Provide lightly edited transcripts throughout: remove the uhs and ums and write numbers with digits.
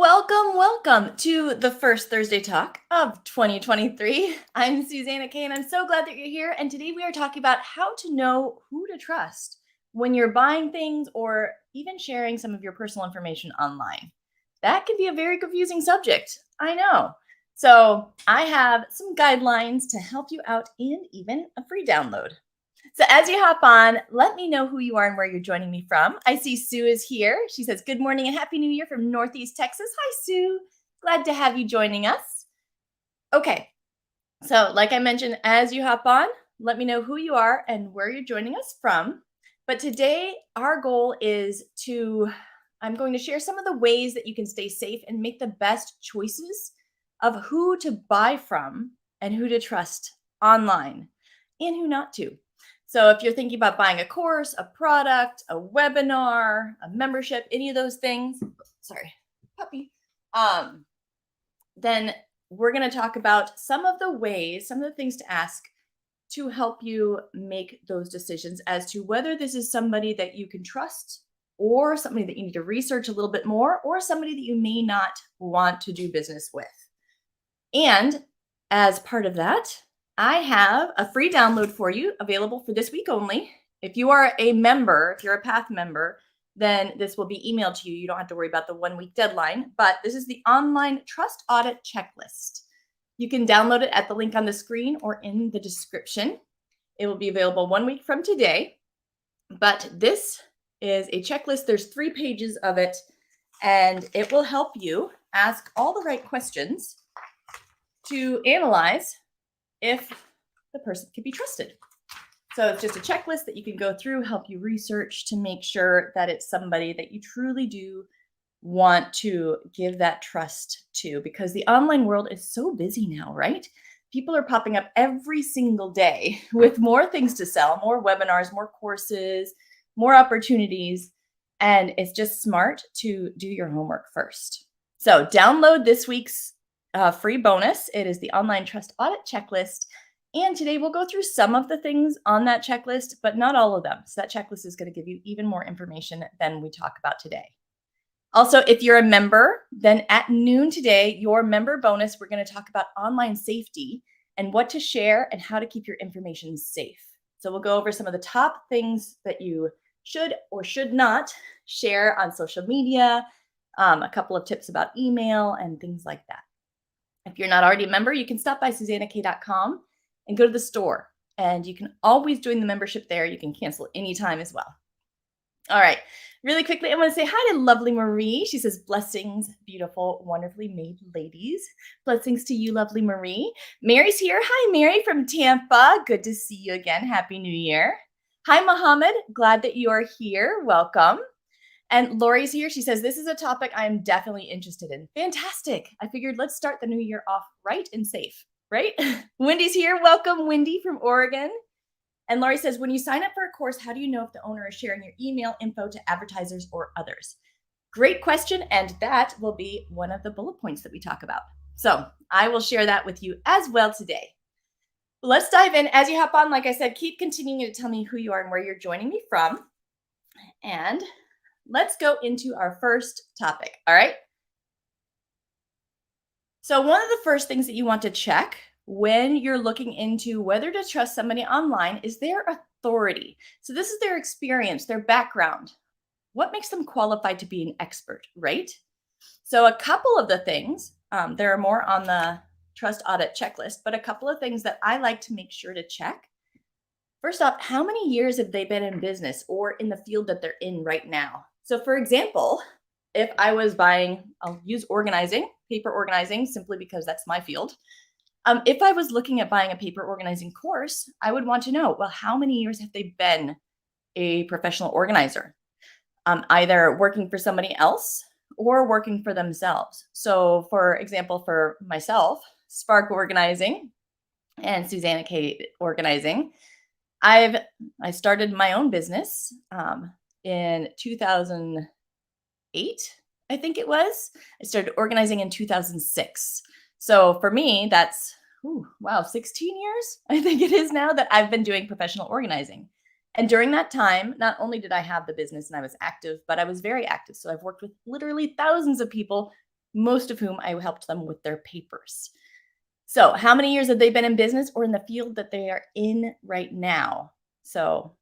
Welcome to the first Thursday talk of 2023. I'm Suzanna Kaye, and I'm so glad that you're here. And today we are talking about how to know who to trust when you're buying things or even sharing some of your personal information online. That can be a very confusing subject. I know. So I have some guidelines to help you out and even a free download. So as you hop on, let me know who you are and where you're joining me from. I see Sue is here. She says, good morning and happy new year from Northeast Texas. Hi, Sue. Glad to have you joining us. Okay, so like I mentioned, as you hop on, let me know who you are and where you're joining us from. But today, our goal is I'm going to share some of the ways that you can stay safe and make the best choices of who to buy from and who to trust online and who not to. So if you're thinking about buying a course, a product, a webinar, a membership, any of those things, sorry, puppy, then we're going to talk about some of the things to ask to help you make those decisions as to whether this is somebody that you can trust or somebody that you need to research a little bit more or somebody that you may not want to do business with. And as part of that, I have a free download for you available for this week only. If you are a member, if you're a Path member, then this will be emailed to you. You don't have to worry about the 1 week deadline, but this is the online trust audit checklist. You can download it at the link on the screen or in the description. It will be available 1 week from today, but this is a checklist. There's 3 pages of it, and it will help you ask all the right questions to analyze if the person can be trusted. So it's just a checklist that you can go through, help you research to make sure that it's somebody that you truly do want to give that trust to, because the online world is so busy now, right? People are popping up every single day with more things to sell, more webinars, more courses, more opportunities, and it's just smart to do your homework first. So download this week's free bonus. It is the online trust audit checklist. And today we'll go through some of the things on that checklist, but not all of them. So that checklist is going to give you even more information than we talk about today. Also, if you're a member, then at noon today, your member bonus, we're going to talk about online safety and what to share and how to keep your information safe. So we'll go over some of the top things that you should or should not share on social media, a couple of tips about email and things like that. If you're not already a member, you can stop by SuzannaKaye.com and go to the store. And you can always join the membership there. You can cancel anytime as well. All right. Really quickly, I want to say hi to lovely Marie. She says, blessings, beautiful, wonderfully made ladies. Blessings to you, lovely Marie. Mary's here. Hi, Mary from Tampa. Good to see you again. Happy New Year. Hi, Mohammed. Glad that you are here. Welcome. And Lori's here. She says, this is a topic I am definitely interested in. Fantastic. I figured let's start the new year off right and safe, right? Wendy's here. Welcome, Wendy from Oregon. And Lori says, when you sign up for a course, how do you know if the owner is sharing your email info to advertisers or others? Great question. And that will be one of the bullet points that we talk about. So I will share that with you as well today. Let's dive in. As you hop on, like I said, keep continuing to tell me who you are and where you're joining me from. And let's go into our first topic. All right. So one of the first things that you want to check when you're looking into whether to trust somebody online is their authority. So this is their experience, their background. What makes them qualified to be an expert, right? So a couple of the things, there are more on the trust audit checklist, but a couple of things that I like to make sure to check. First off, how many years have they been in business or in the field that they're in right now? So for example, if I was buying, I'll use organizing, paper organizing, simply because that's my field. If I was looking at buying a paper organizing course, I would want to know, well, how many years have they been a professional organizer? Either working for somebody else or working for themselves. So for example, for myself, Spark Organizing and Suzanna Kaye Organizing, I started my own business in 2008, I think it was. I started organizing in 2006. So for me, that's, 16 years, I think it is now that I've been doing professional organizing. And during that time, not only did I have the business and I was active, but I was very active. So I've worked with literally thousands of people most of whom I helped them with their papers. So, how many years have they been in business or in the field that they are in right now? So,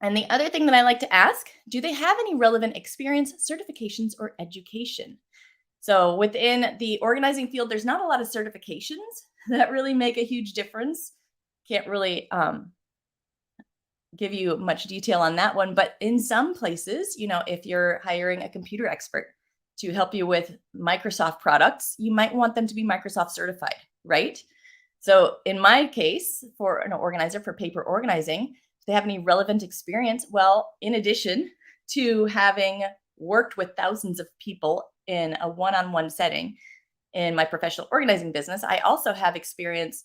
and the other thing that I like to ask, do they have any relevant experience, certifications, or education? So, within the organizing field, there's not a lot of certifications that really make a huge difference. Can't really give you much detail on that one, but in some places, if you're hiring a computer expert to help you with Microsoft products, you might want them to be Microsoft certified, right? So in my case, for an organizer for paper organizing, if they have any relevant experience, well, in addition to having worked with thousands of people in a one-on-one setting in my professional organizing business, I also have experience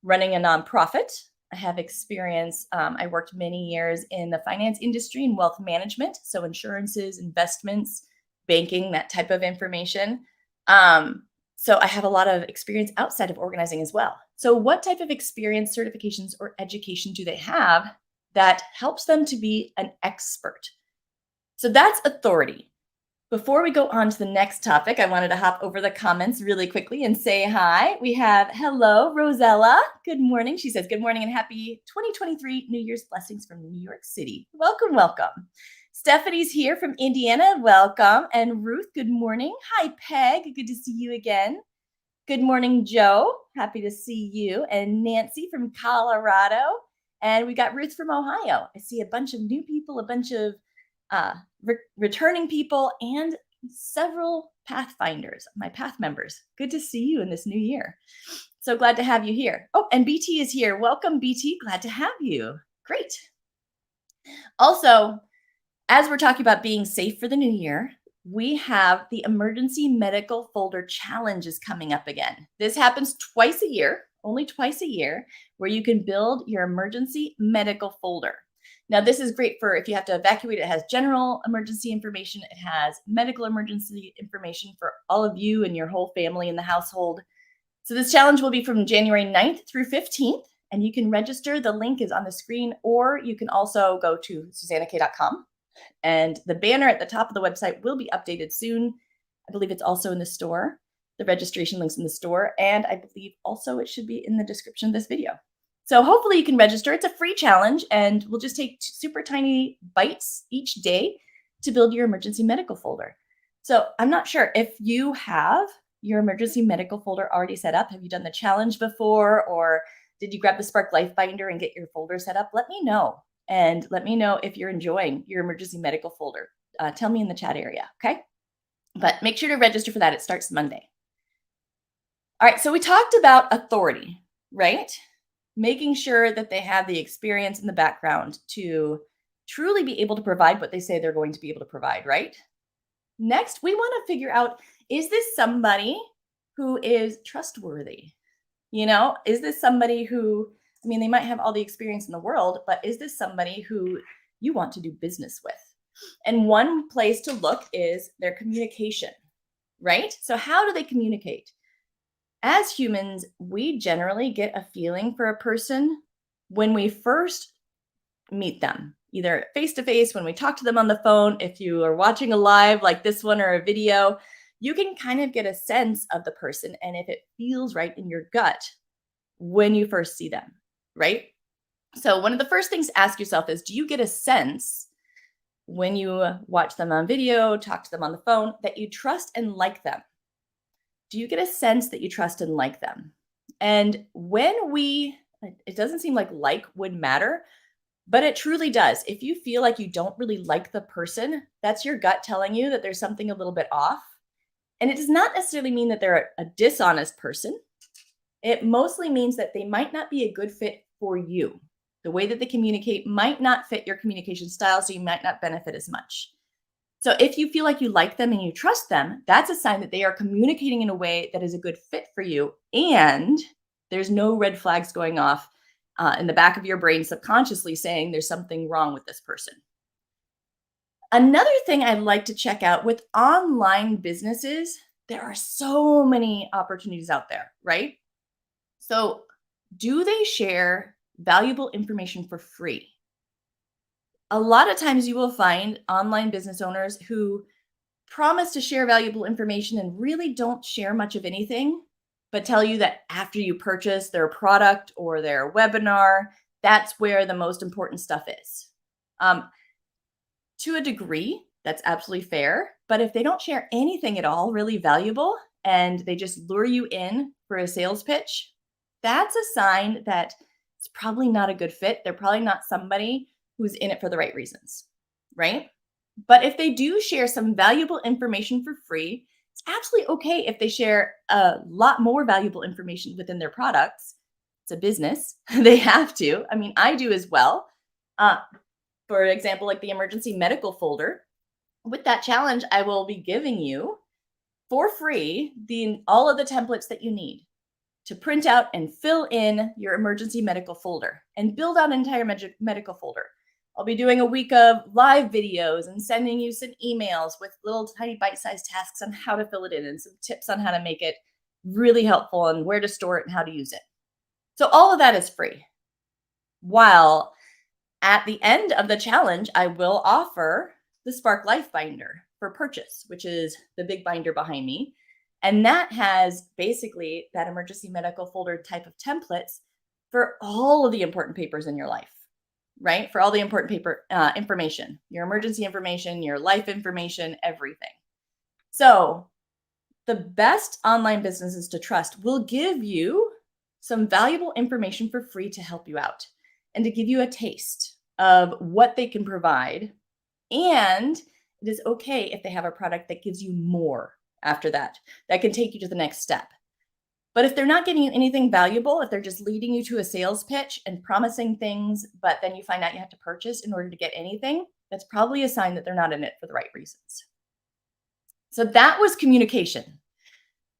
running a nonprofit. I have experience. I worked many years in the finance industry and wealth management, so insurances, investments, banking, that type of information. So I have a lot of experience outside of organizing as well. So what type of experience, certifications, or education do they have that helps them to be an expert? So that's authority. Before we go on to the next topic, I wanted to hop over the comments really quickly and say hi. We have hello, Rosella. Good morning. She says, good morning and happy 2023 New Year's blessings from New York City. Welcome, welcome. Stephanie's here from Indiana. Welcome. And Ruth, good morning. Hi, Peg. Good to see you again. Good morning, Joe. Happy to see you. And Nancy from Colorado. And we got Ruth from Ohio. I see a bunch of new people, a bunch of returning people, and several Pathfinders, my Path members. Good to see you in this new year. So glad to have you here. Oh, and BT is here. Welcome, BT. Glad to have you. Great. Also, as we're talking about being safe for the new year, we have the Emergency Medical Folder Challenge is coming up again. This happens twice a year, only twice a year, where you can build your emergency medical folder. Now, this is great for if you have to evacuate. It has general emergency information. It has medical emergency information for all of you and your whole family in the household. So this challenge will be from January 9th through 15th, and you can register. The link is on the screen, or you can also go to SuzannaKaye.com. And the banner at the top of the website will be updated soon. I believe it's also in the store. The registration link's in the store, and I believe also it should be in the description of this video. So hopefully you can register. It's a free challenge, and we'll just take super tiny bites each day to build your emergency medical folder. So I'm not sure if you have your emergency medical folder already set up. Have you done the challenge before, or did you grab the Spark Life Binder and get your folder set up? Let me know, and let me know if you're enjoying your emergency medical folder. Tell me in the chat area, okay? But make sure to register for that. It starts Monday. All right, so we talked about authority, right? Making sure that they have the experience in the background to truly be able to provide what they say they're going to be able to provide, right? Next, we want to figure out, is this somebody who is trustworthy? Is this somebody who, they might have all the experience in the world, but is this somebody who you want to do business with? And one place to look is their communication, right? So how do they communicate? As humans, we generally get a feeling for a person when we first meet them, either face-to-face, when we talk to them on the phone. If you are watching a live like this one or a video, you can kind of get a sense of the person and if it feels right in your gut when you first see them, right? So one of the first things to ask yourself is, do you get a sense when you watch them on video, talk to them on the phone, that you trust and like them? Do you get a sense that you trust and like them? And it doesn't seem like would matter, but it truly does. If you feel like you don't really like the person, that's your gut telling you that there's something a little bit off. And it does not necessarily mean that they're a dishonest person. It mostly means that they might not be a good fit for you. The way that they communicate might not fit your communication style, so you might not benefit as much. So if you feel like you like them and you trust them, that's a sign that they are communicating in a way that is a good fit for you, and there's no red flags going off in the back of your brain subconsciously saying there's something wrong with this person. Another thing I'd like to check out with online businesses, there are so many opportunities out there, right? So do they share valuable information for free? A lot of times you will find online business owners who promise to share valuable information and really don't share much of anything, but tell you that after you purchase their product or their webinar, that's where the most important stuff is. To a degree, that's absolutely fair. But if they don't share anything at all really valuable and they just lure you in for a sales pitch, that's a sign that it's probably not a good fit. They're probably not somebody who's in it for the right reasons, right? But if they do share some valuable information for free, it's absolutely okay if they share a lot more valuable information within their products. It's a business. They have to. I mean, I do as well. For example, like the emergency medical folder. With that challenge, I will be giving you for free all of the templates that you need to print out and fill in your emergency medical folder and build out an entire medical folder. I'll be doing a week of live videos and sending you some emails with little tiny bite-sized tasks on how to fill it in and some tips on how to make it really helpful and where to store it and how to use it. So all of that is free. While at the end of the challenge, I will offer the Spark Life Binder for purchase, which is the big binder behind me. And that has basically that emergency medical folder type of templates for all of the important papers in your life, right? For all the important information, your emergency information, your life information, everything. So the best online businesses to trust will give you some valuable information for free to help you out and to give you a taste of what they can provide. And it is okay if they have a product that gives you more after that can take you to the next step. But if they're not giving you anything valuable, if they're just leading you to a sales pitch and promising things, but then you find out you have to purchase in order to get anything, that's probably a sign that they're not in it for the right reasons. So that was communication.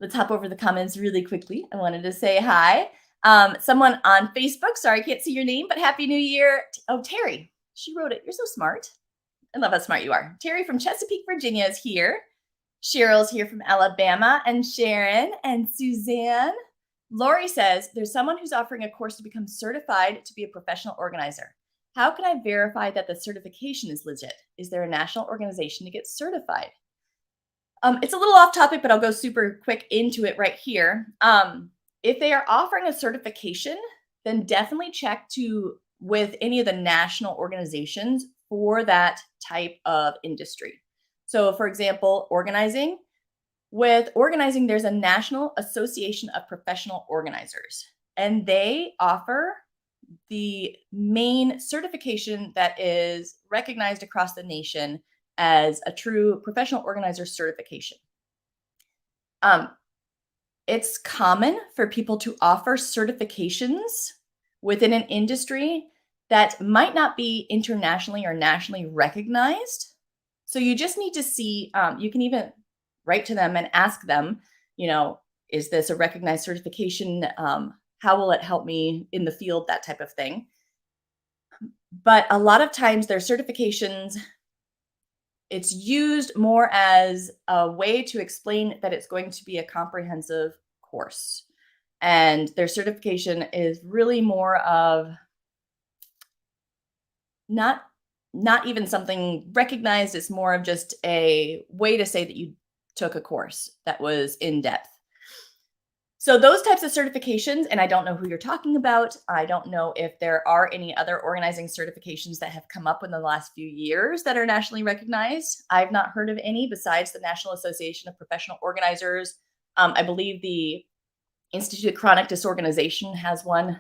Let's hop over the comments really quickly. I wanted to say hi. Someone on Facebook, sorry, I can't see your name, but Happy New Year. Oh, Terry, she wrote it. You're so smart. I love how smart you are. Terry from Chesapeake, Virginia is here. Cheryl's here from Alabama, and Sharon and Suzanne. Lori says, there's someone who's offering a course to become certified to be a professional organizer. How can I verify that the certification is legit? Is there a national organization to get certified? It's a little off topic, but I'll go super quick into it right here. If they are offering a certification, then definitely check with any of the national organizations for that type of industry. So for example, organizing. With organizing, there's a National Association of Professional Organizers, and they offer the main certification that is recognized across the nation as a true professional organizer certification. It's common for people to offer certifications within an industry that might not be internationally or nationally recognized. So you just need to see, you can even write to them and ask them, is this a recognized certification? How will it help me in the field? That type of thing. But a lot of times their certifications, it's used more as a way to explain that it's going to be a comprehensive course. And their certification is really more of not even something recognized. It's more of just a way to say that you took a course that was in depth. So those types of certifications, and I don't know who you're talking about. I don't know if there are any other organizing certifications that have come up in the last few years that are nationally recognized. I've not heard of any besides the National Association of Professional Organizers. I believe the Institute of Chronic Disorganization has one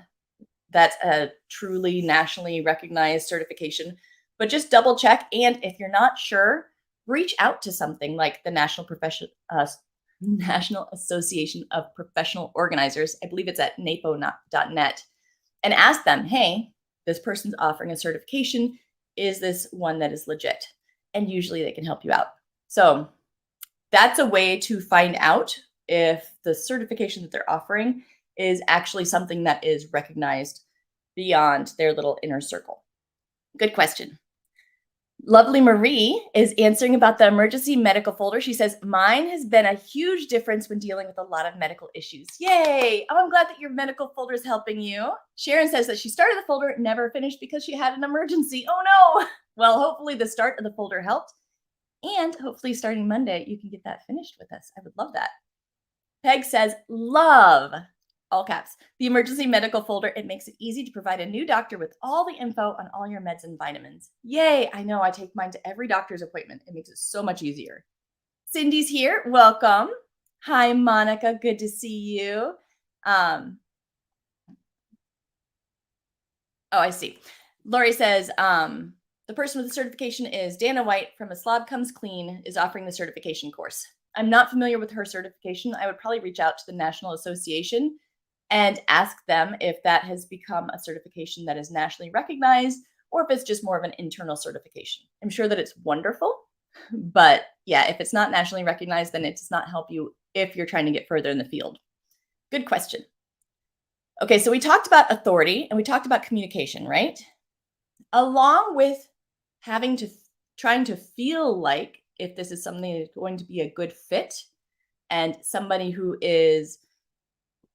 that's a truly nationally recognized certification. But just double check. And if you're not sure, reach out to something like the National Association of Professional Organizers. I believe it's at napo.net, and ask them, hey, this person's offering a certification. Is this one that is legit? And usually they can help you out. So that's a way to find out if the certification that they're offering is actually something that is recognized beyond their little inner circle. Good question. Lovely Marie is answering about the emergency medical folder. She says, mine has been a huge difference when dealing with a lot of medical issues. Yay. Oh, I'm glad that your medical folder is helping you. Sharon says that she started the folder, never finished because she had an emergency. Oh no. Well, hopefully the start of the folder helped. And hopefully starting Monday, you can get that finished with us. I would love that. Peg says, love, all caps, the emergency medical folder. It makes it easy to provide a new doctor with all the info on all your meds and vitamins. Yay, I know, I take mine to every doctor's appointment. It makes it so much easier. Cindy's here, welcome. Hi, Monica, good to see you. Oh, I see. Lori says, the person with the certification is Dana White from A Slob Comes Clean is offering the certification course. I'm not familiar with her certification. I would probably reach out to the National Association and ask them if that has become a certification that is nationally recognized or if it's just more of an internal certification. I'm sure that it's wonderful, but yeah, if it's not nationally recognized, then it does not help you if you're trying to get further in the field. Good question. Okay, so we talked about authority and we talked about communication, right? Along with trying to feel like if this is something that's going to be a good fit and somebody who is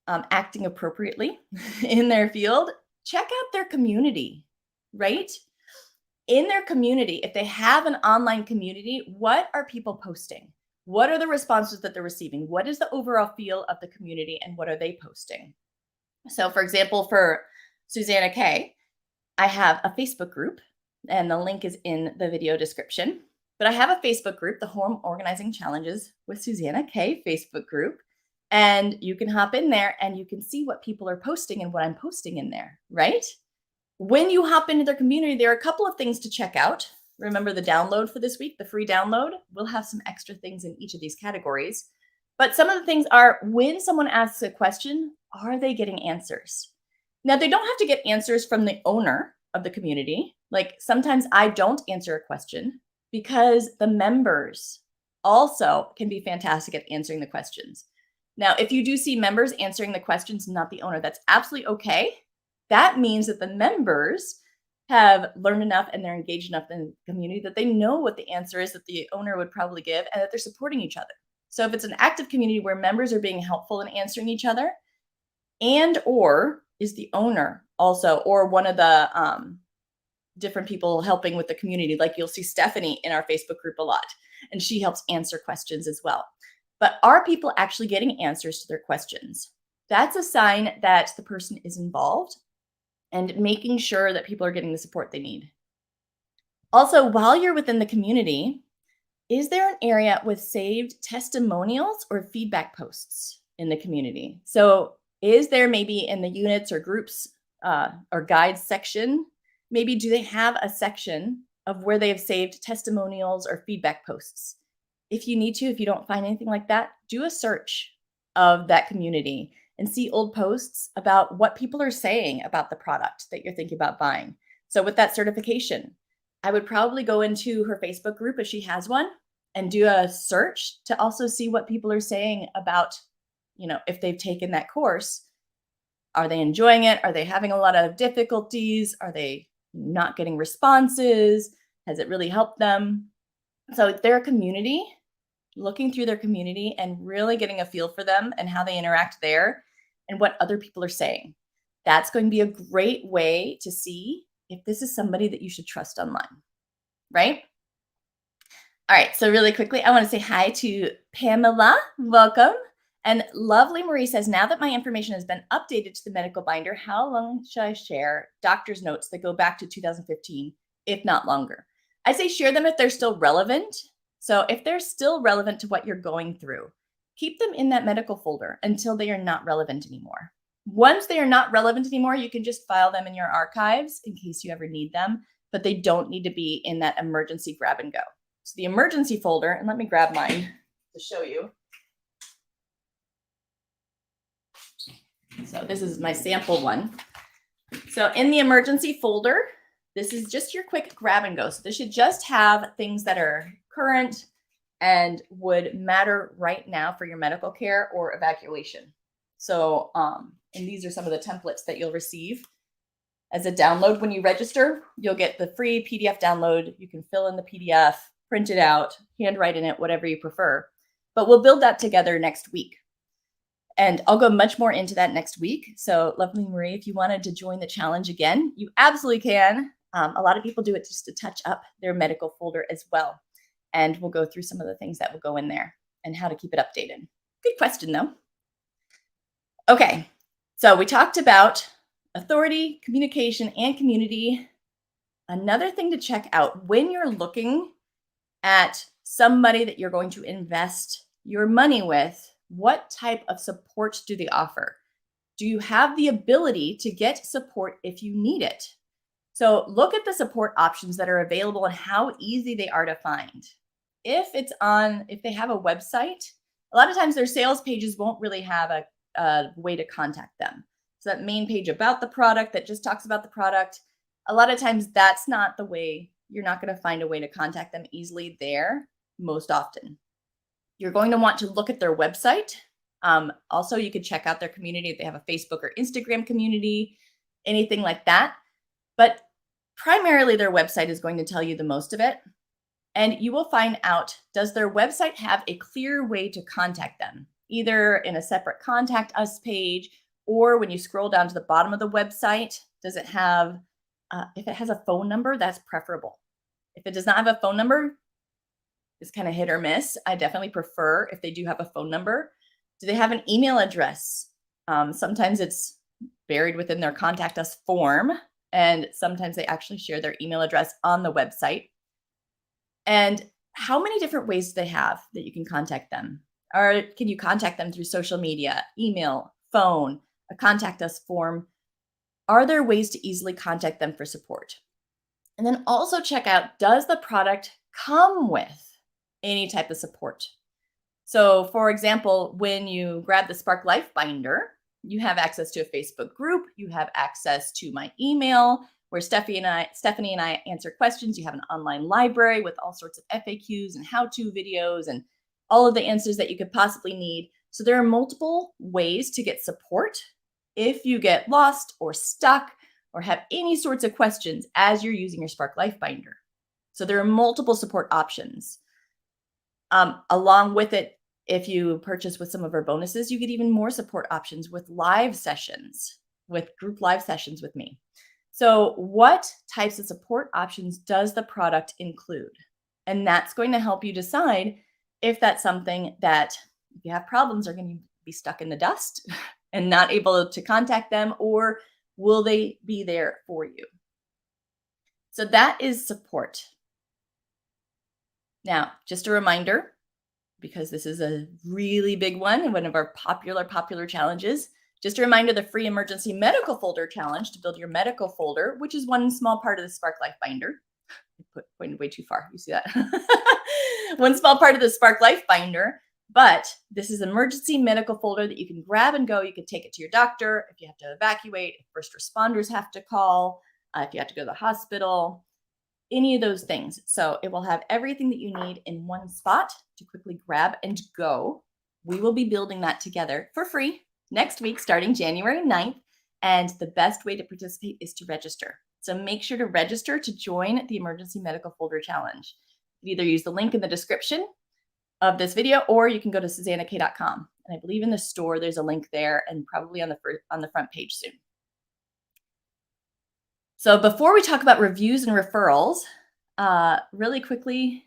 acting appropriately in their field, check out their community, right? In their community, if they have an online community, what are people posting? What are the responses that they're receiving? What is the overall feel of the community and what are they posting? So for example, for Suzanna Kaye, I have a Facebook group and the link is in the video description. But I have a Facebook group, the Home Organizing Challenges with Suzanna Kaye Facebook group. And you can hop in there and you can see what people are posting and what I'm posting in there, right? When you hop into their community, there are a couple of things to check out. Remember the download for this week, the free download? We'll have some extra things in each of these categories. But some of the things are when someone asks a question, are they getting answers? Now, they don't have to get answers from the owner of the community. Like sometimes I don't answer a question because the members also can be fantastic at answering the questions. Now, if you do see members answering the questions, not the owner, that's absolutely okay. That means that the members have learned enough and they're engaged enough in the community that they know what the answer is that the owner would probably give and that they're supporting each other. So if it's an active community where members are being helpful in answering each other, and or is the owner also, or one of the different people helping with the community, like you'll see Stephanie in our Facebook group a lot, and she helps answer questions as well. But are people actually getting answers to their questions? That's a sign that the person is involved and making sure that people are getting the support they need. Also, while you're within the community, is there an area with saved testimonials or feedback posts in the community? So is there maybe in the units or groups or guides section, maybe do they have a section of where they have saved testimonials or feedback posts? If you need to, if you don't find anything like that, do a search of that community and see old posts about what people are saying about the product that you're thinking about buying. So with that certification, I would probably go into her Facebook group if she has one and do a search to also see what people are saying about, if they've taken that course. Are they enjoying it? Are they having a lot of difficulties? Are they not getting responses? Has it really helped them? So their community, looking through their community and really getting a feel for them and how they interact there and what other people are saying. That's going to be a great way to see if this is somebody that you should trust online, right? All right, so really quickly, I want to say hi to Pamela. Welcome. And lovely Marie says, now that my information has been updated to the medical binder, how long should I share doctor's notes that go back to 2015, if not longer? I say share them if they're still relevant. So if they're still relevant to what you're going through, keep them in that medical folder until they are not relevant anymore. Once they are not relevant anymore, you can just file them in your archives in case you ever need them, but they don't need to be in that emergency grab and go. So the emergency folder, and let me grab mine to show you. So this is my sample one. So in the emergency folder, this is just your quick grab and go. So this should just have things that are current and would matter right now for your medical care or evacuation. So, and these are some of the templates that you'll receive as a download. When you register, you'll get the free PDF download. You can fill in the PDF, print it out, handwrite in it, whatever you prefer. But we'll build that together next week. And I'll go much more into that next week. So lovely Marie, if you wanted to join the challenge again, you absolutely can. A lot of people do it just to touch up their medical folder as well. And we'll go through some of the things that will go in there and how to keep it updated. Good question, though. Okay, so we talked about authority, communication, and community. Another thing to check out when you're looking at somebody that you're going to invest your money with, what type of support do they offer? Do you have the ability to get support if you need it? So look at the support options that are available and how easy they are to find. If they have a website, a lot of times their sales pages won't really have a way to contact them. So that main page about the product that just talks about the product, a lot of times that's not the way. You're not going to find a way to contact them easily there most often. You're going to want to look at their website. Also, you could check out their community if they have a Facebook or Instagram community, anything like that. But primarily their website is going to tell you the most of it. And you will find out, does their website have a clear way to contact them? Either in a separate contact us page, or when you scroll down to the bottom of the website, does it have, if it has a phone number, that's preferable. If it does not have a phone number, it's kind of hit or miss. I definitely prefer if they do have a phone number. Do they have an email address? Sometimes it's buried within their contact us form, and sometimes they actually share their email address on the website. And how many different ways do they have that you can contact them? Or can you contact them through social media, email, phone, a contact us form? Are there ways to easily contact them for support? And then also check out, does the product come with any type of support? So for example, when you grab the Spark Life Binder, you have access to a Facebook group, you have access to my email where Stephanie and I answer questions. You have an online library with all sorts of FAQs and how-to videos and all of the answers that you could possibly need. So there are multiple ways to get support if you get lost or stuck or have any sorts of questions as you're using your Spark Life Binder. So there are multiple support options. Along with it, if you purchase with some of our bonuses, you get even more support options with live sessions, with group live sessions with me. So what types of support options does the product include? And that's going to help you decide if that's something that, if you have problems, are going to be stuck in the dust and not able to contact them, or will they be there for you? So that is support. Now, just a reminder, because this is a really big one and one of our popular challenges, just a reminder, the free emergency medical folder challenge to build your medical folder, which is one small part of the Spark Life Binder. I pointed way too far. You see that? One small part of the Spark Life Binder, but this is an emergency medical folder that you can grab and go. You can take it to your doctor if you have to evacuate, if first responders have to call, if you have to go to the hospital, any of those things. So it will have everything that you need in one spot to quickly grab and go. We will be building that together for free next week, starting January 9th. And the best way to participate is to register. So make sure to register to join the Emergency Medical Folder Challenge. You can either use the link in the description of this video, or you can go to SuzannaKaye.com. And I believe in the store, there's a link there and probably on the front page soon. So before we talk about reviews and referrals, really quickly,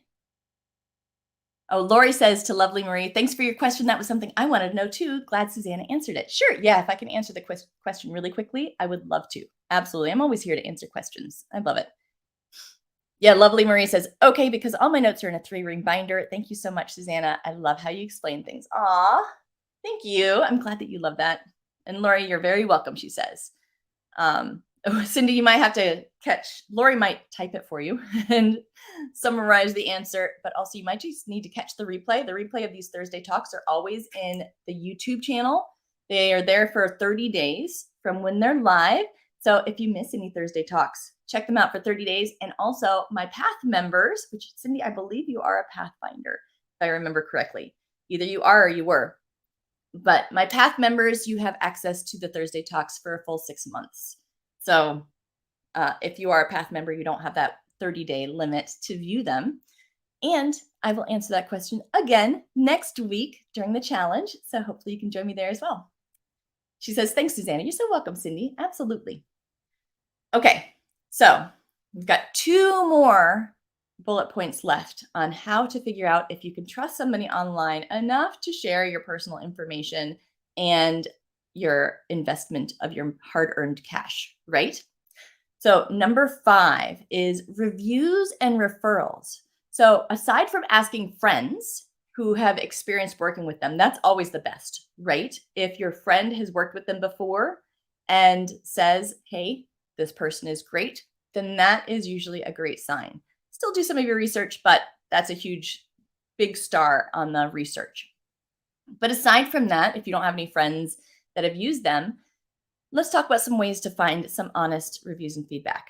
Lori says to Lovely Marie, thanks for your question. That was something I wanted to know too. Glad Susanna answered it. Sure. Yeah. If I can answer the question really quickly, I would love to. Absolutely. I'm always here to answer questions. I love it. Yeah. Lovely Marie says, okay, because all my notes are in a 3-ring binder. Thank you so much, Susanna. I love how you explain things. Aw, thank you. I'm glad that you love that. And Lori, you're very welcome, she says. Cindy, you might have to Lori might type it for you and summarize the answer, but also you might just need to catch the replay. The replay of these Thursday talks are always in the YouTube channel. They are there for 30 days from when they're live. So if you miss any Thursday talks, check them out for 30 days. And also my Path members, which Cindy, I believe you are a Pathfinder, if I remember correctly. Either you are or you were. But my Path members, you have access to the Thursday talks for a full 6 months. So if you are a Path member, you don't have that 30-day limit to view them. And I will answer that question again next week during the challenge. So hopefully you can join me there as well. She says, thanks, Susanna. You're so welcome, Cindy. Absolutely. Okay, so we've got 2 more bullet points left on how to figure out if you can trust somebody online enough to share your personal information and your investment of your hard-earned cash, right? So, number 5 is reviews and referrals. So, aside from asking friends who have experienced working with them, that's always the best, right? If your friend has worked with them before and says, hey, this person is great, then that is usually a great sign. Still do some of your research, but that's a huge, big star on the research. But aside from that, if you don't have any friends that have used them, let's talk about some ways to find some honest reviews and feedback.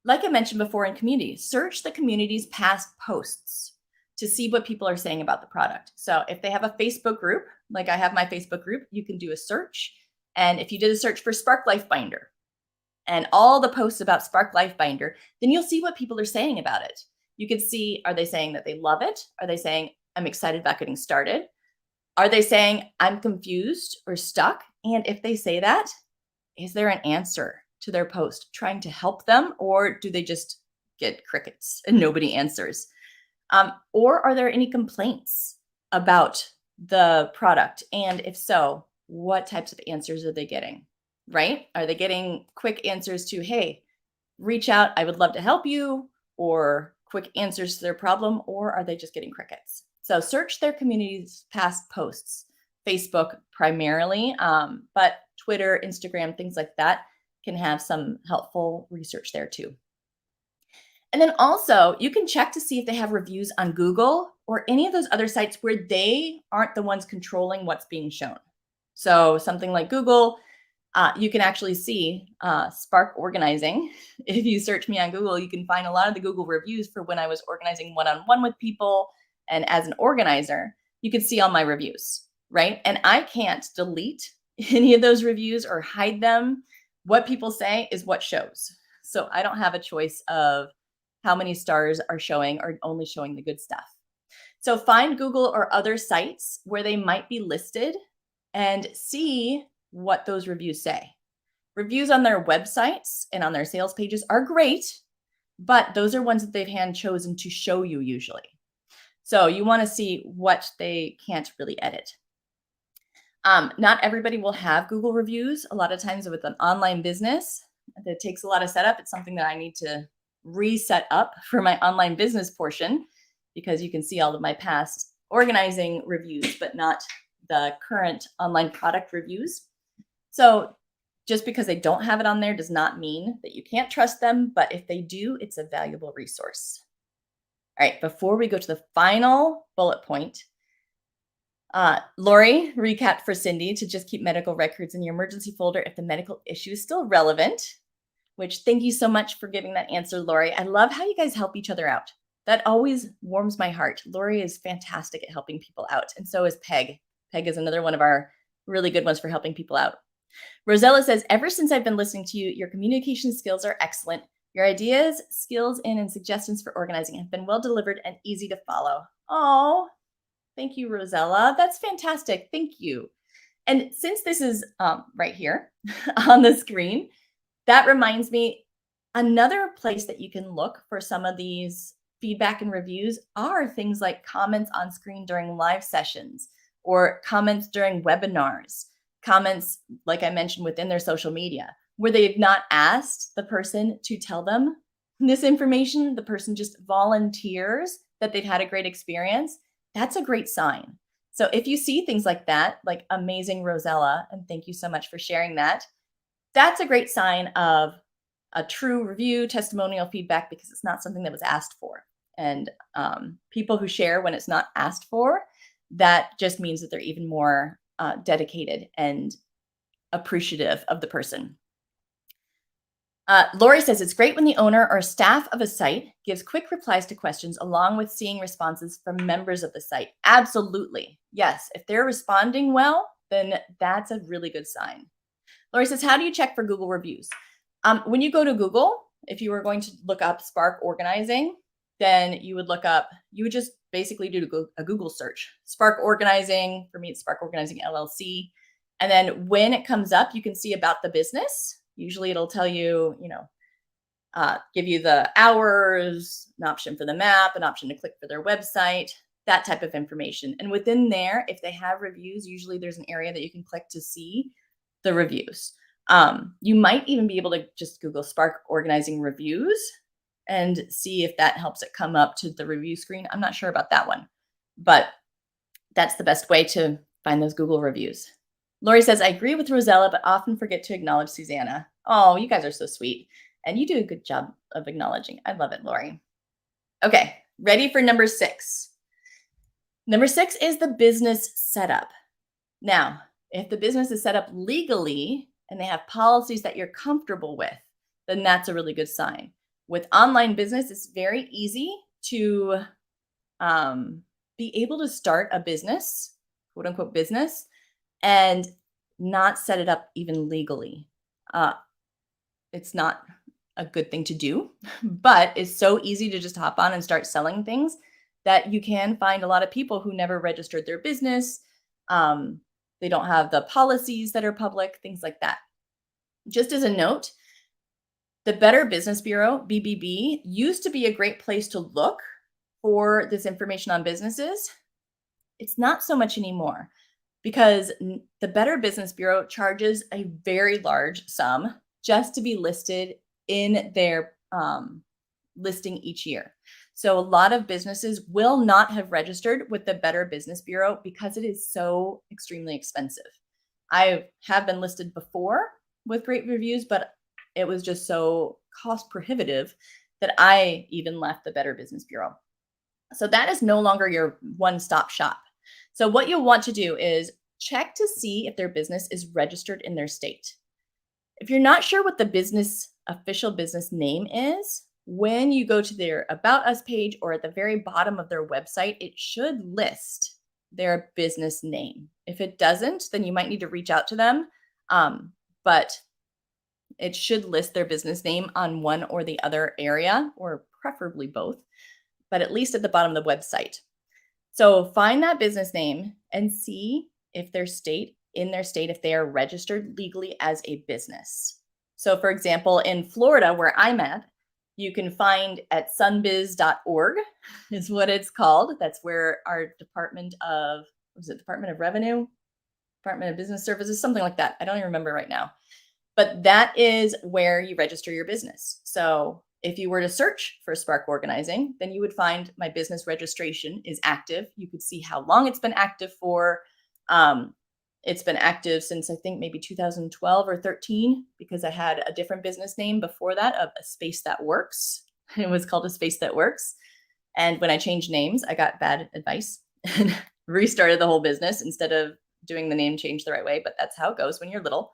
Like I mentioned before in communities, search the community's past posts to see what people are saying about the product. So if they have a Facebook group, like I have my Facebook group, you can do a search. And if you did a search for Spark Life Binder and all the posts about Spark Life Binder, then you'll see what people are saying about it. You can see, are they saying that they love it? Are they saying, I'm excited about getting started? Are they saying, I'm confused or stuck? And if they say that, is there an answer to their post trying to help them, or do they just get crickets and nobody answers? Or are there any complaints about the product? And if so, what types of answers are they getting? Right? Are they getting quick answers to, hey, reach out, I would love to help you, or quick answers to their problem, or are they just getting crickets? So search their community's past posts, Facebook primarily, but Twitter, Instagram, things like that can have some helpful research there too. And then also you can check to see if they have reviews on Google or any of those other sites where they aren't the ones controlling what's being shown. So something like Google, you can actually see Spark Organizing. If you search me on Google, you can find a lot of the Google reviews for when I was organizing one-on-one with people. And as an organizer, you can see all my reviews, right? And I can't delete any of those reviews or hide them. What people say is what shows. So I don't have a choice of how many stars are showing or only showing the good stuff. So find Google or other sites where they might be listed and see what those reviews say. Reviews on their websites and on their sales pages are great, but those are ones that they've hand chosen to show you usually. So you want to see what they can't really edit. Not everybody will have Google reviews. A lot of times with an online business, that takes a lot of setup. It's something that I need to reset up for my online business portion, because you can see all of my past organizing reviews, but not the current online product reviews. So just because they don't have it on there does not mean that you can't trust them, but if they do, it's a valuable resource. All right, before we go to the final bullet point, Lori recapped for Cindy to just keep medical records in your emergency folder if the medical issue is still relevant, which thank you so much for giving that answer, Lori. I love how you guys help each other out. That always warms my heart. Lori is fantastic at helping people out, and so is Peg. Peg is another one of our really good ones for helping people out. Rosella says, ever since I've been listening to you, your communication skills are excellent. Your ideas, skills, and suggestions for organizing have been well delivered and easy to follow. Oh, thank you, Rosella. That's fantastic. Thank you. And since this is right here on the screen, that reminds me, another place that you can look for some of these feedback and reviews are things like comments on screen during live sessions or comments during webinars, comments, like I mentioned, within their social media, where they've not asked the person to tell them this information. The person just volunteers that they've had a great experience. That's a great sign. So if you see things like that, like amazing Rosella, and thank you so much for sharing that, that's a great sign of a true review, testimonial feedback, because it's not something that was asked for. And people who share when it's not asked for, that just means that they're even more dedicated and appreciative of the person. Lori says, it's great when the owner or staff of a site gives quick replies to questions along with seeing responses from members of the site. Absolutely. Yes. If they're responding well, then that's a really good sign. Lori says, how do you check for Google reviews? When you go to Google, if you were going to look up Spark Organizing, then you would just basically do a Google search. Spark Organizing, for me, it's Spark Organizing LLC. And then when it comes up, you can see about the business. Usually it'll tell you, give you the hours, an option for the map, an option to click for their website, that type of information. And within there, if they have reviews, usually there's an area that you can click to see the reviews. You might even be able to just Google Spark organizing reviews and see if that helps it come up to the review screen. I'm not sure about that one, but that's the best way to find those Google reviews. Lori says, I agree with Rosella, but often forget to acknowledge Susanna. Oh, you guys are so sweet. And you do a good job of acknowledging. I love it, Lori. Okay, ready for number 6. Number 6 is the business setup. Now, if the business is set up legally and they have policies that you're comfortable with, then that's a really good sign. With online business, it's very easy to be able to start a business, quote unquote business, and not set it up even legally. It's not a good thing to do, but it's so easy to just hop on and start selling things that you can find a lot of people who never registered their business. They don't have the policies that are public, things like that. Just as a note, the Better Business Bureau, BBB, used to be a great place to look for this information on businesses. It's not so much anymore because the Better Business Bureau charges a very large sum just to be listed in their listing each year. So a lot of businesses will not have registered with the Better Business Bureau because it is so extremely expensive. I have been listed before with great reviews, but it was just so cost prohibitive that I even left the Better Business Bureau. So that is no longer your one-stop shop. So what you'll want to do is check to see if their business is registered in their state. If you're not sure what the business official business name is, when you go to their About Us page or at the very bottom of their website, it should list their business name. If it doesn't, then you might need to reach out to them. But it should list their business name on one or the other area, or preferably both, but at least at the bottom of the website. So find that business name and see if their state, if they are registered legally as a business. So for example, in Florida, where I'm at, you can find at sunbiz.org is what it's called. That's where our Department of Revenue, Department of Business Services, something like that. I don't even remember right now. But that is where you register your business. So if you were to search for Spark Organizing, then you would find my business registration is active. You could see how long it's been active for. It's been active since I think maybe 2012 or 13 because I had a different business name before that of A Space That Works. It was called A Space That Works. And when I changed names, I got bad advice and restarted the whole business instead of doing the name change the right way. But that's how it goes when you're little.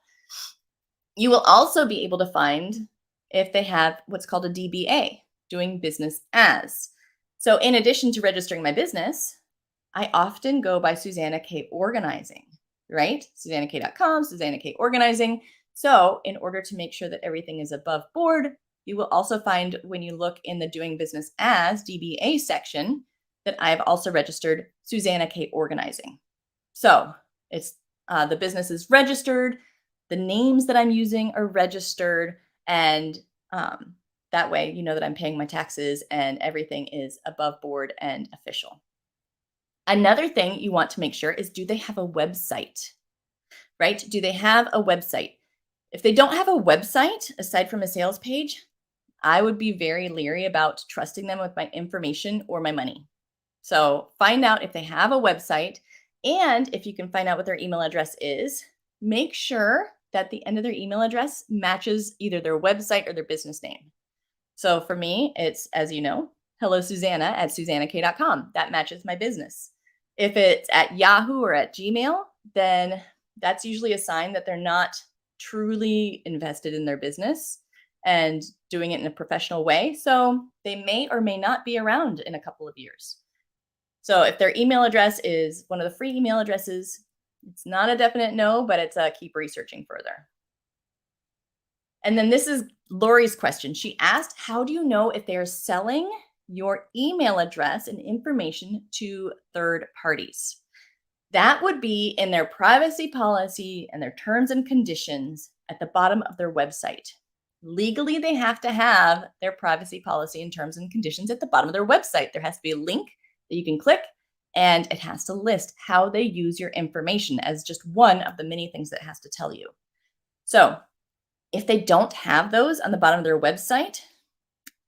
You will also be able to find if they have what's called a DBA, doing business as. So in addition to registering my business, I often go by Suzanna Kaye Organizing, right? SusannaKaye.com, Suzanna Kaye Organizing. So in order to make sure that everything is above board, you will also find when you look in the doing business as DBA section that I've also registered Suzanna Kaye Organizing. So it's the business is registered, the names that I'm using are registered, and that way you know that I'm paying my taxes and everything is above board and official. Another thing you want to make sure is, do they have a website, right? Do they have a website? If they don't have a website, aside from a sales page, I would be very leery about trusting them with my information or my money. So find out if they have a website, and if you can find out what their email address is, make sure that the end of their email address matches either their website or their business name. So for me, it's, as you know, hello Susanna at SusannaKaye.com. That matches my business. If it's at Yahoo or at Gmail, then that's usually a sign that they're not truly invested in their business and doing it in a professional way. So they may or may not be around in a couple of years. So if their email address is one of the free email addresses, it's not a definite no, but it's a keep researching further. And then this is Lori's question. She asked, how do you know if they're selling your email address and information to third parties? That would be in their privacy policy and their terms and conditions at the bottom of their website. Legally, they have to have their privacy policy and terms and conditions at the bottom of their website. There has to be a link that you can click, and it has to list how they use your information as just one of the many things that it has to tell you. So if they don't have those on the bottom of their website,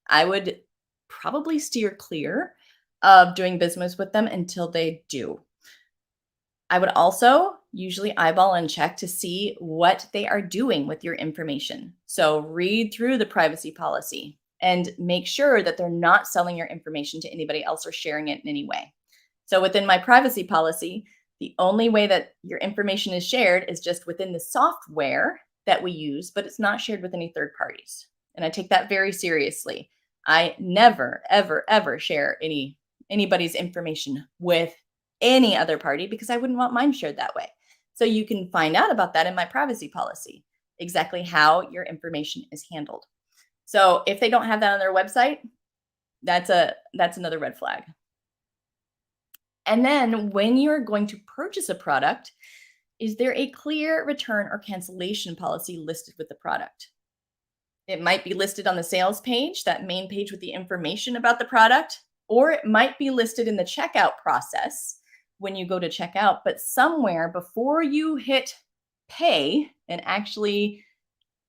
I would probably steer clear of doing business with them until they do. I would also usually eyeball and check to see what they are doing with your information. So read through the privacy policy and make sure that they're not selling your information to anybody else or sharing it in any way. So within my privacy policy, the only way that your information is shared is just within the software that we use, but it's not shared with any third parties. And I take that very seriously. I never, ever, ever share anybody's information with any other party because I wouldn't want mine shared that way. So you can find out about that in my privacy policy, exactly how your information is handled. So if they don't have that on their website, that's another red flag. And then when you're going to purchase a product, is there a clear return or cancellation policy listed with the product? It might be listed on the sales page, that main page with the information about the product, or it might be listed in the checkout process when you go to check out, but somewhere before you hit pay and actually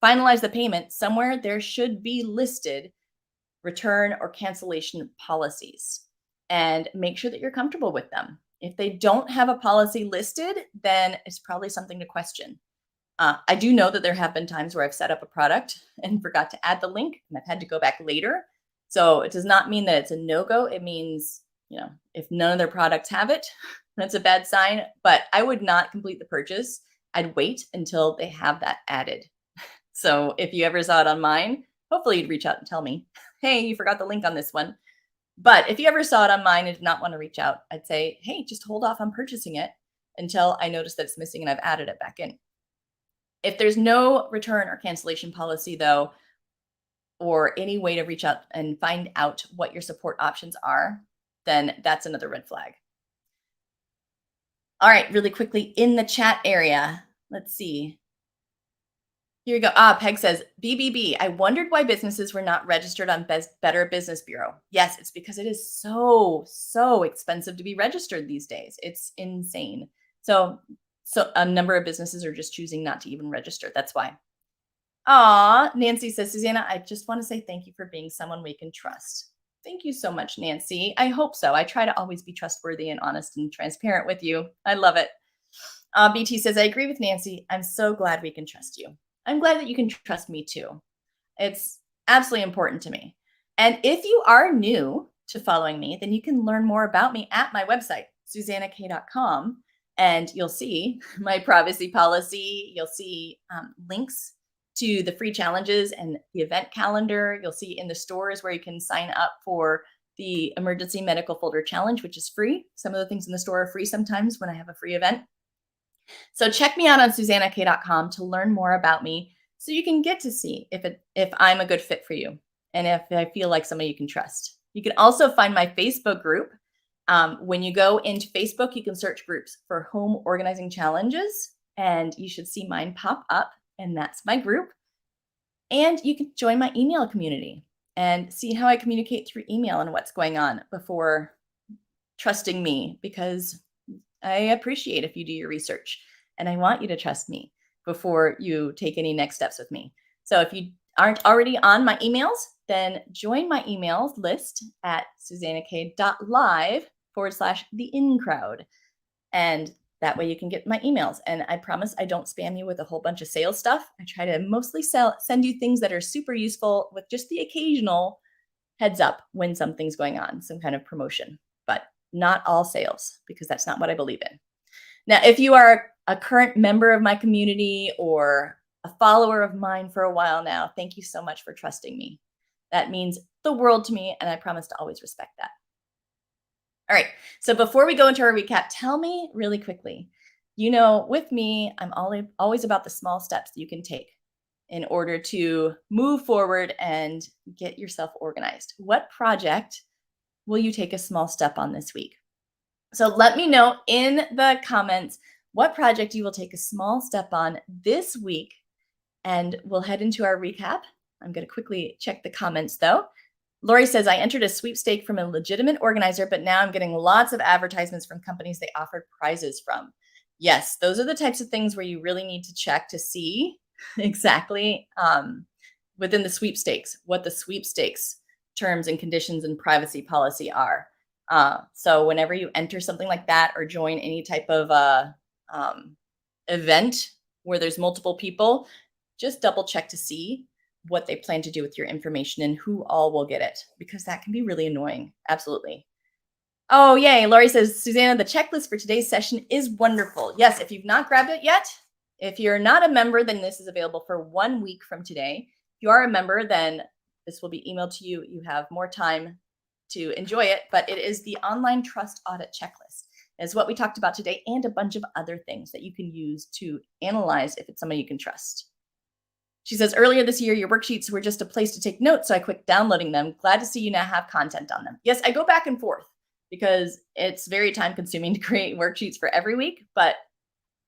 finalize the payment, somewhere there should be listed return or cancellation policies, and make sure that you're comfortable with them. If they don't have a policy listed, then it's probably something to question. I do know that there have been times where I've set up a product and forgot to add the link, and I've had to go back later. So it does not mean that it's a no-go. It means, if none of their products have it, that's a bad sign. But I would not complete the purchase. I'd wait until they have that added. So if you ever saw it on mine, hopefully you'd reach out and tell me, hey, you forgot the link on this one. But if you ever saw it on mine and did not want to reach out, I'd say, hey, just hold off on purchasing it until I notice that it's missing and I've added it back in. If there's no return or cancellation policy, though, or any way to reach out and find out what your support options are, then that's another red flag. All right, really quickly in the chat area, let's see. Here you go. Peg says, BBB, I wondered why businesses were not registered on Better Business Bureau. Yes, it's because it is so expensive to be registered these days. It's insane. So a number of businesses are just choosing not to even register. That's why. Nancy says, Susanna, I just want to say thank you for being someone we can trust. Thank you so much, Nancy. I hope so. I try to always be trustworthy and honest and transparent with you. I love it. BT says, I agree with Nancy. I'm so glad we can trust you. I'm glad that you can trust me too. It's absolutely important to me. And if you are new to following me, then you can learn more about me at my website, SusannaKaye.com. And you'll see my privacy policy. You'll see links to the free challenges and the event calendar. You'll see in the stores where you can sign up for the Emergency Medical Folder Challenge, which is free. Some of the things in the store are free sometimes when I have a free event. So check me out on SusannaKaye.com to learn more about me so you can get to see if I'm a good fit for you and if I feel like somebody you can trust. You can also find my Facebook group. When you go into Facebook, you can search groups for home organizing challenges, and you should see mine pop up, and that's my group. And you can join my email community and see how I communicate through email and what's going on before trusting me, because I appreciate if you do your research, and I want you to trust me before you take any next steps with me. So if you aren't already on my emails, then join my emails list at SusannaKaye.live/the-in-crowd. And that way you can get my emails. And I promise I don't spam you with a whole bunch of sales stuff. I try to mostly send you things that are super useful with just the occasional heads up when something's going on, some kind of promotion, but not all sales, because that's not what I believe in. Now, if you are a current member of my community or a follower of mine for a while now, thank you so much for trusting me. That means the world to me, and I promise to always respect that. All right, so before we go into our recap, tell me really quickly, with me, I'm always about the small steps that you can take in order to move forward and get yourself organized. What project will you take a small step on this week? So let me know in the comments what project you will take a small step on this week, and we'll head into our recap I'm going to quickly check the comments though. Lori says, I entered a sweepstake from a legitimate organizer, but now I'm getting lots of advertisements from companies they offered prizes from. Yes, those are the types of things where you really need to check to see exactly within the sweepstakes, what the sweepstakes terms and conditions and privacy policy are. So whenever you enter something like that or join any type of event where there's multiple people, just double check to see what they plan to do with your information and who all will get it, because that can be really annoying. Absolutely. Oh, yay. Lori says, Susanna, the checklist for today's session is wonderful. Yes, if you've not grabbed it yet, if you're not a member, then this is available for 1 week from today. If you are a member, then this will be emailed to you. You have more time to enjoy it, but it is the online trust audit checklist. It's what we talked about today and a bunch of other things that you can use to analyze if it's somebody you can trust. She says, earlier this year, your worksheets were just a place to take notes, so I quit downloading them. Glad to see you now have content on them. Yes, I go back and forth because it's very time consuming to create worksheets for every week, but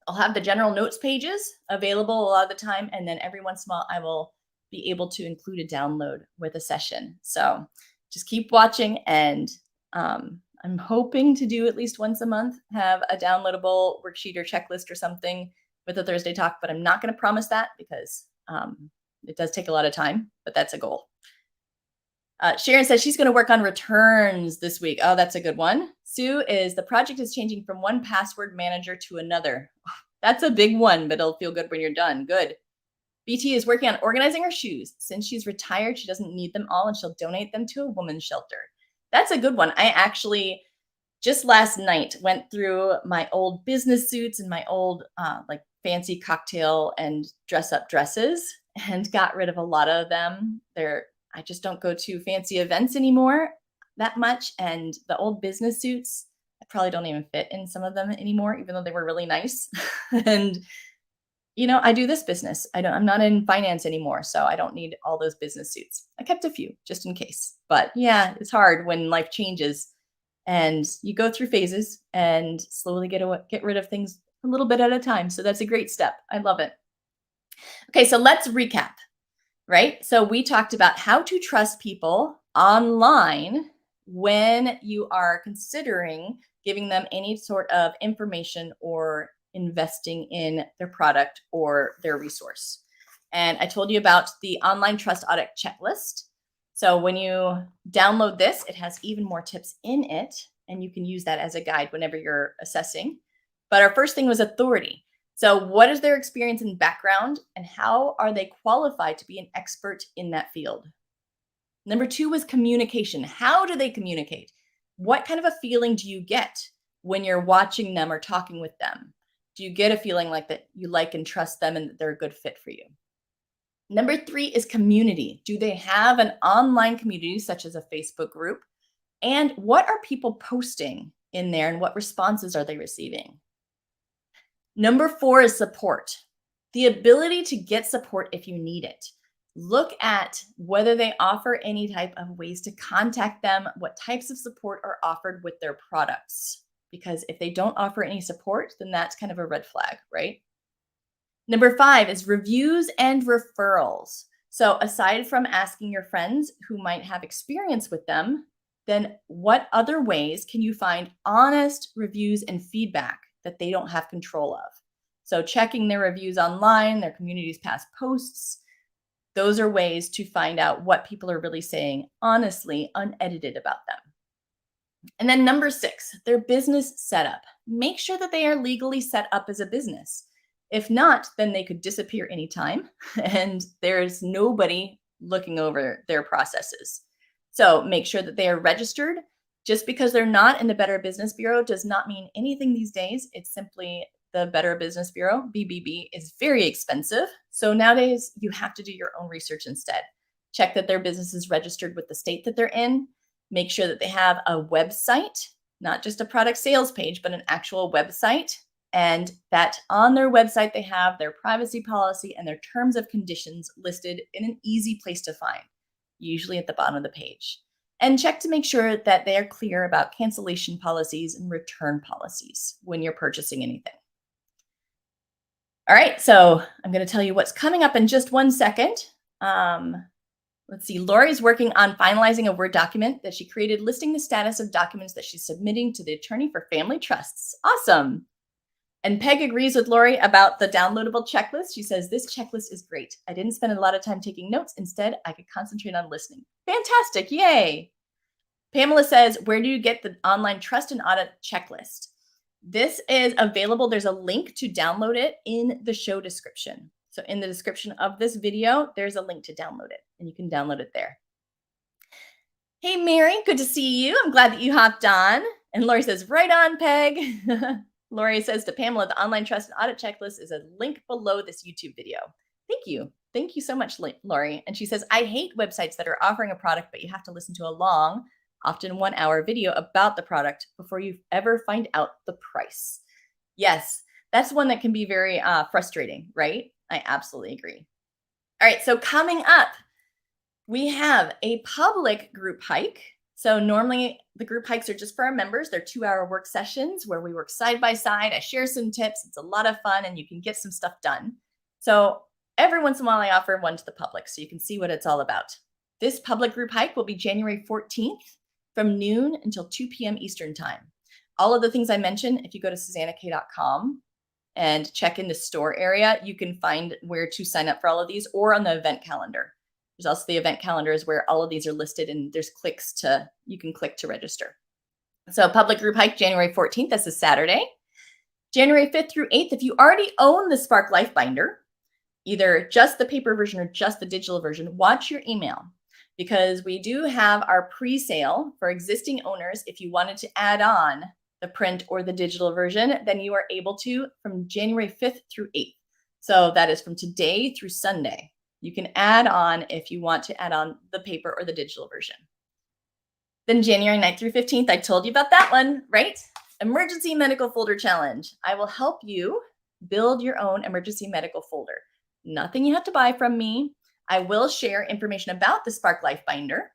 I'll have the general notes pages available a lot of the time. And then every once in a while, I will be able to include a download with a session. So just keep watching. And I'm hoping to do at least once a month, have a downloadable worksheet or checklist or something with a Thursday talk, but I'm not going to promise that because it does take a lot of time, but that's a goal. Sharon says she's going to work on returns this week. Oh, that's a good one. Sue is, the project is changing from one password manager to another. That's a big one, but it'll feel good when you're done. Good. BT is working on organizing her shoes. Since she's retired, she doesn't need them all and she'll donate them to a women's shelter. That's a good one. I actually just last night went through my old business suits and my old like fancy cocktail and dress up dresses and got rid of a lot of them. I just don't go to fancy events anymore that much. And the old business suits, I probably don't even fit in some of them anymore, even though they were really nice. And, I do this business. I'm not in finance anymore, so I don't need all those business suits. I kept a few just in case. But yeah, it's hard when life changes and you go through phases and slowly get rid of things a little bit at a time. So that's a great step. I love it. Okay, so let's recap. Right? So we talked about how to trust people online when you are considering giving them any sort of information or investing in their product or their resource. And I told you about the online trust audit checklist. So when you download this, it has even more tips in it, and you can use that as a guide whenever you're assessing. But our first thing was authority. So what is their experience and background, and how are they qualified to be an expert in that field? Number 2 was communication. How do they communicate? What kind of a feeling do you get when you're watching them or talking with them? Do you get a feeling like that you like and trust them and that they're a good fit for you? Number 3 is community. Do they have an online community such as a Facebook group? And what are people posting in there and what responses are they receiving? Number 4 is support. The ability to get support if you need it. Look at whether they offer any type of ways to contact them, what types of support are offered with their products. Because if they don't offer any support, then that's kind of a red flag, right? Number 5 is reviews and referrals. So aside from asking your friends who might have experience with them, then what other ways can you find honest reviews and feedback that they don't have control of? So checking their reviews online, their community's past posts, those are ways to find out what people are really saying honestly, unedited about them. And then number 6, their business setup. Make sure that they are legally set up as a business. If not, then they could disappear anytime and there's nobody looking over their processes. So make sure that they are registered. Just because they're not in the Better Business Bureau does not mean anything these days. It's simply the Better Business Bureau, BBB, is very expensive. So nowadays you have to do your own research instead. Check that their business is registered with the state that they're in. Make sure that they have a website, not just a product sales page, but an actual website. And that on their website, they have their privacy policy and their terms of conditions listed in an easy place to find, usually at the bottom of the page. And check to make sure that they are clear about cancellation policies and return policies when you're purchasing anything. All right, so I'm going to tell you what's coming up in just 1 second. Let's see. Lori's working on finalizing a Word document that she created listing the status of documents that she's submitting to the attorney for family trusts. Awesome. And Peg agrees with Lori about the downloadable checklist. She says, this checklist is great. I didn't spend a lot of time taking notes. Instead, I could concentrate on listening. Fantastic. Yay. Pamela says, where do you get the online trust and audit checklist? This is available. There's a link to download it in the show description. So in the description of this video, there's a link to download it, and you can download it there. Hey, Mary, good to see you. I'm glad that you hopped on. And Lori says, right on, Peg. Lori says to Pamela, the online trust and audit checklist is a link below this YouTube video. Thank you. Thank you so much, Lori. And she says, I hate websites that are offering a product, but you have to listen to a long, often 1 hour video about the product before you ever find out the price. Yes, that's one that can be very frustrating, right? I absolutely agree. All right, so coming up, we have a public group hike. So normally the group hikes are just for our members. They're 2-hour work sessions where we work side by side. I share some tips. It's a lot of fun and you can get some stuff done. So every once in a while I offer one to the public so you can see what it's all about. This public group hike will be January 14th from noon until 2 p.m. Eastern time. All of the things I mentioned, if you go to SuzannaKaye.com and check in the store area, you can find where to sign up for all of these or on the event calendar. There's also the event calendars where all of these are listed and there's you can click to register. So public group hike, January 14th, that's a Saturday. January 5th through 8th, if you already own the Spark Life Binder, either just the paper version or just the digital version, watch your email because we do have our pre-sale for existing owners. If you wanted to add on the print or the digital version, then you are able to from January 5th through 8th. So that is from today through Sunday. You can add on if you want to add on the paper or the digital version. Then January 9th through 15th, I told you about that one, right? Emergency Medical Folder Challenge. I will help you build your own emergency medical folder. Nothing you have to buy from me. I will share information about the Spark Life Binder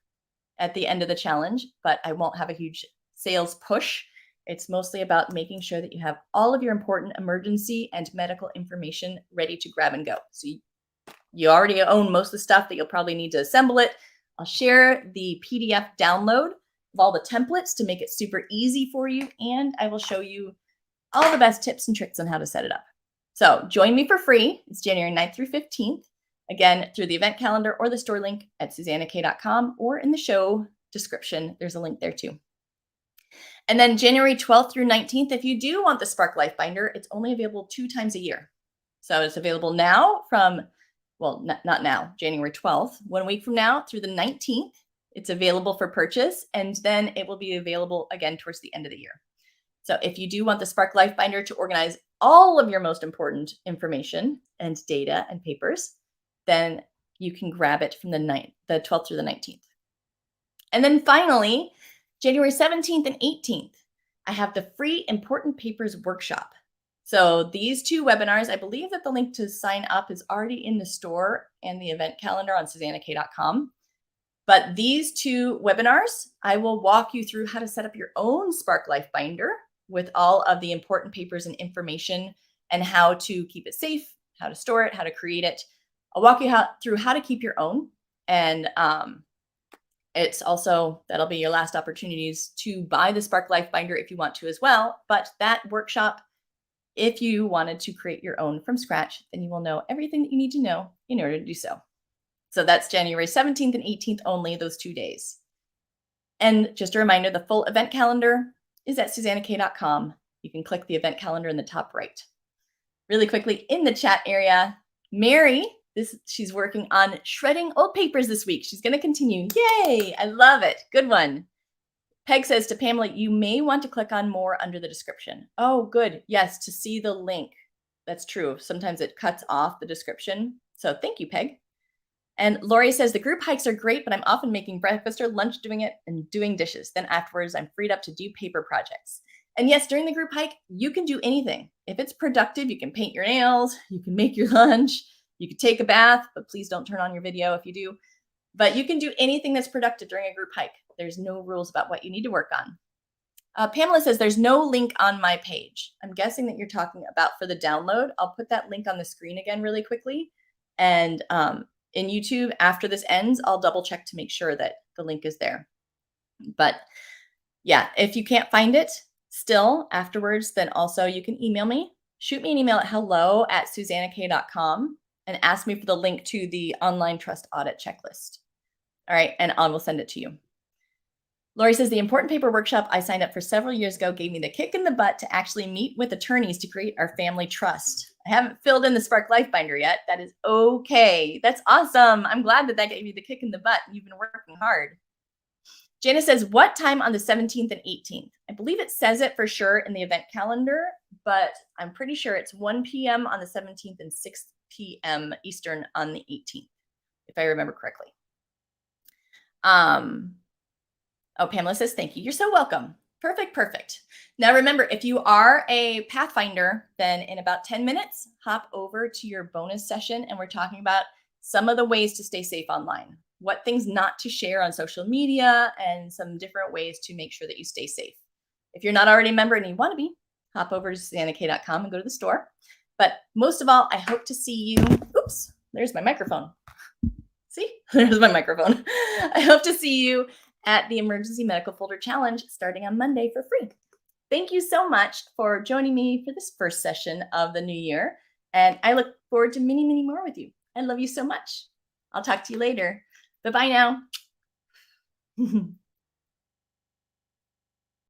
at the end of the challenge, but I won't have a huge sales push. It's mostly about making sure that you have all of your important emergency and medical information ready to grab and go. So you already own most of the stuff that you'll probably need to assemble it. I'll share the PDF download of all the templates to make it super easy for you. And I will show you all the best tips and tricks on how to set it up. So join me for free. It's January 9th through 15th. Again, through the event calendar or the store link at SuzannaKaye.com or in the show description. There's a link there too. And then January 12th through 19th, if you do want the Spark Life Binder, it's only available 2 times a year. So it's available now from not now, January 12th, 1 week from now through the 19th, it's available for purchase, and then it will be available again towards the end of the year. So if you do want the Spark Life Binder to organize all of your most important information and data and papers, then you can grab it from the 12th through the 19th. And then finally, January 17th and 18th, I have the free Important Papers Workshop. So these 2 webinars, I believe that the link to sign up is already in the store and the event calendar on SuzannaKaye.com. But these 2 webinars, I will walk you through how to set up your own Spark Life Binder with all of the important papers and information and how to keep it safe, how to store it, how to create it. I'll walk you through how to keep your own. And it's also, that'll be your last opportunities to buy the Spark Life Binder if you want to as well. But that workshop, if you wanted to create your own from scratch, then you will know everything that you need to know in order to do so. So that's January 17th and 18th only, those 2 days. And just a reminder, the full event calendar is at SuzannaKaye.com. You can click the event calendar in the top right. Really quickly, in the chat area, Mary, she's working on shredding old papers this week. She's going to continue. Yay! I love it. Good one. Peg says to Pamela, you may want to click on more under the description. Oh, good. Yes, to see the link. That's true. Sometimes it cuts off the description. So thank you, Peg. And Lori says the group hikes are great, but I'm often making breakfast or lunch doing it and doing dishes. Then afterwards, I'm freed up to do paper projects. And yes, during the group hike, you can do anything. If it's productive, you can paint your nails, you can make your lunch, you can take a bath, but please don't turn on your video if you do. But you can do anything that's productive during a group hike. There's no rules about what you need to work on. Pamela says there's no link on my page. I'm guessing that you're talking about for the download. I'll put that link on the screen again really quickly. And in YouTube after this ends, I'll double check to make sure that the link is there. But yeah, if you can't find it still afterwards, then also you can email me. Shoot me an email at hello@suzannakaye.com and ask me for the link to the online trust audit checklist. All right, and I will send it to you. Lori says, the important paper workshop I signed up for several years ago gave me the kick in the butt to actually meet with attorneys to create our family trust. I haven't filled in the Spark Life Binder yet. That is okay. That's awesome. I'm glad that gave you the kick in the butt. You've been working hard. Janice says, what time on the 17th and 18th? I believe it says it for sure in the event calendar, but I'm pretty sure it's 1 p.m. on the 17th and 6 p.m. Eastern on the 18th, if I remember correctly. Oh, Pamela says, thank you. You're so welcome. Perfect. Now, remember, if you are a Pathfinder, then in about 10 minutes, hop over to your bonus session. And we're talking about some of the ways to stay safe online, what things not to share on social media, and some different ways to make sure that you stay safe. If you're not already a member and you want to be, hop over to suzannakaye.com and go to the store. But most of all, I hope to see you. Oops, there's my microphone. See, there's my microphone. I hope to see you at the Emergency Medical Folder Challenge starting on Monday for free. Thank you so much for joining me for this first session of the new year. And I look forward to many, many more with you. I love you so much. I'll talk to you later. Bye-bye now.